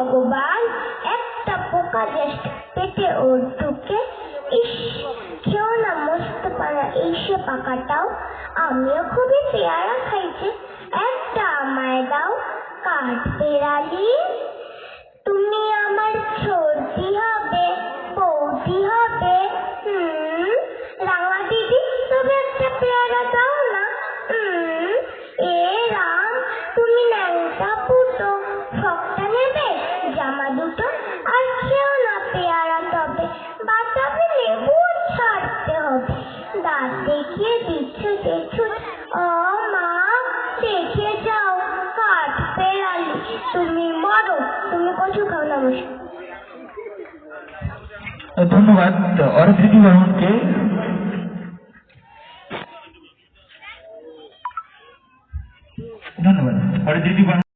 ভগবান, একটা পোকা জাস্ট পেটে ওর ঢুকে, ইস খেও না মস্ত পাড়া এই সে পাকাটাও, আমিও খুবই পেয়ারা খাইছে, একটা আমায় দাও। কাঠ বেড়ালি তুমি আমার সর্দি হবে, বৌদি হবে। রাঙা দিদি তবে একটা পেয়ারা দাও না। এ রাম, তুমি ন্যাংটা পুতো, ফকটা নেবে, জামা দুটো, আর খেও না পেয়ারা তবে, বাঁচাবে লেবু ছাড়তে হবে। দাঁত দেখিয়ে দিচ্ছ যে ছুট, ও মা দেখে যাও, কাঠ বেড়ালি তুমি মরো, তুমি কচু খাও না বসে। ধন্যবাদ অরিত্রিতি বর্মনকে। ধন্যবাদ অরিত্রিতি বর্মন।